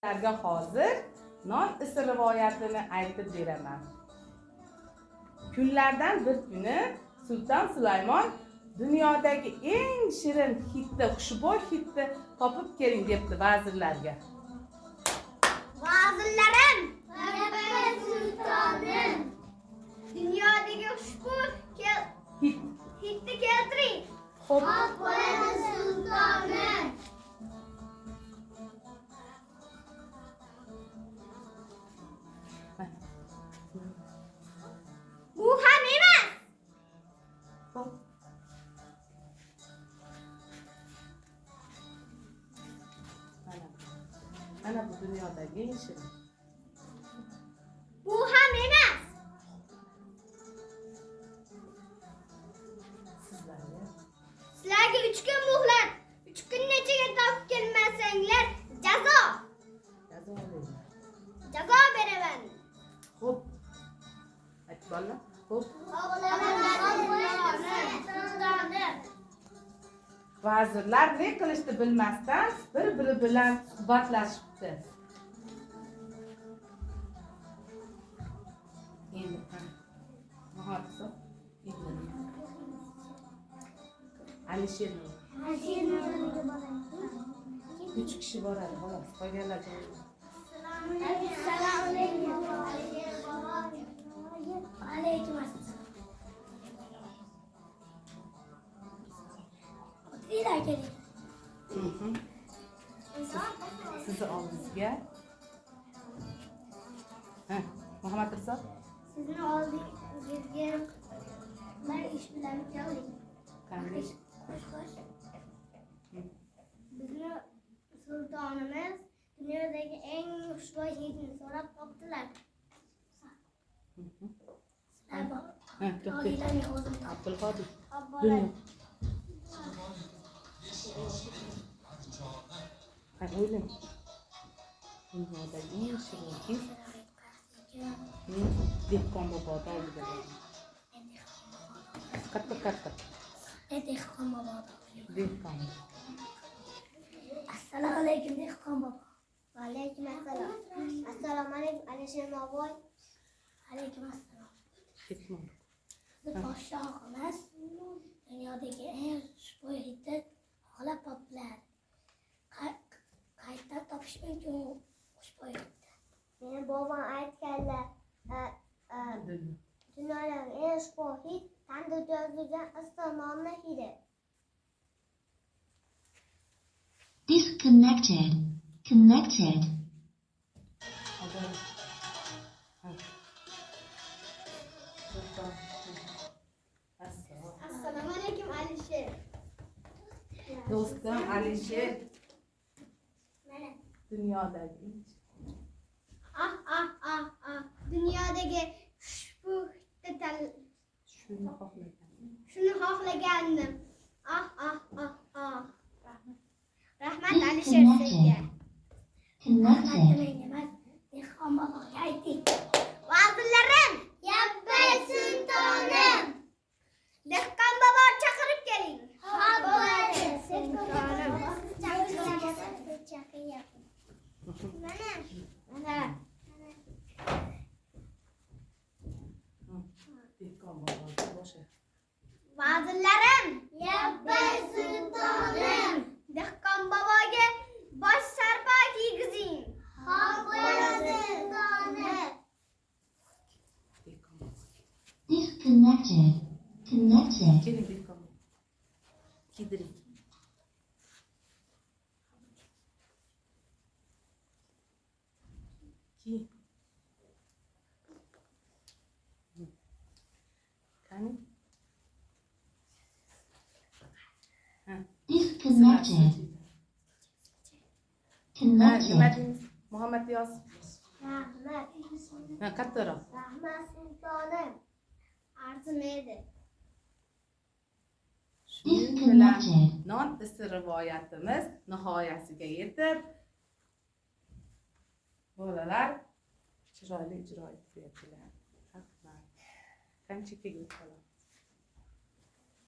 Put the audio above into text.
Sizlarga hozir non isi rivoyatini aytib beraman. Kunlardan bir kuni Sulton Sulaymon dunyodagi eng shirin hidda, xushbo'y hidda topib keling debdi vazirlarga. Vazirlarim, sultonim, dunyodagi xushbo'y hidni keltiring. Xo'p, sultonim. Bu ham emas. Mana bu dunyodagi eng shirin. Bu ham emas. Sizlarga 3 kun muhlat. 3 kun ichiga topib kelmasanglar jazo beraman. Xo'p. Aytib bola. Xo'p. Vazirlar ne qilishni bilmasdan bir-biri bilan suhbatlashibdi. Endi Muhammad Alisher 3 kishi boradi, xolos. Qolganlar joyida. Assalomu alaykum. Alaykum assalom. Sizni oldingizga. Muhammad Rizo. Sizni oldingizga bir ish bilan keldik. Qanday? Bizni sultonimiz dunyodagi eng xushbo'y hidni so'rab topdilar. Abdulqodir. O'ylang. Dunyodagi eng shirin hid dehqon boboda oldida. Katta. Dehqon bobo. Dehqon. Assalomu alaykum dehqon bobo. Va alaykum assalom. Assalomu alaykum Alisher boboy. Alaykum assalom. Ketmon. Podshohimiz dunyodagi eng xushbo'y hidni xohlab topdilar. Qayerdan topish mumkin xushbo'y hidni? Meni bobom aytganlar, dunyodagi eng xushbo'y hid tandirda yozilgan istiqomni hidi. Disconnected. Connected. Assalomu alaykum Alisher. Do'stim Alisher. Mana. Dunyodagi Dunyodagi xushbo'y hidni shuni xohlagan. shuni xohlagandim. Rahmat Alisher senga. Connected. Dehqon boboga ayting. Vazirlarim, yabbay sultonim. Dehqon bobo chaqirib keling. Xo'p bo'ladi. Sultonim. Mana. Dehqon boboga boshqa. Vazirlarim, yabbay sultonim. Dehqon boboga bosh sarpo kiygizing. Xo'p bo'ladi sultonim. Dehqon bobo. Disconnected. Connected. Keling dehqon bobo. Kiydiring. Kiy. Qani? Disconnected. Nima Connected. deymiz? Muhammad yoz. Rahmat. Kattaroq. Rahmat sultonim. Arzimaydi. Shuning bilan Disconnected. non isi rivoyatimiz nihoyasiga yetib, bolalar chiroyli ijro etdilar. Rahmat. Qancha kelib qoladi?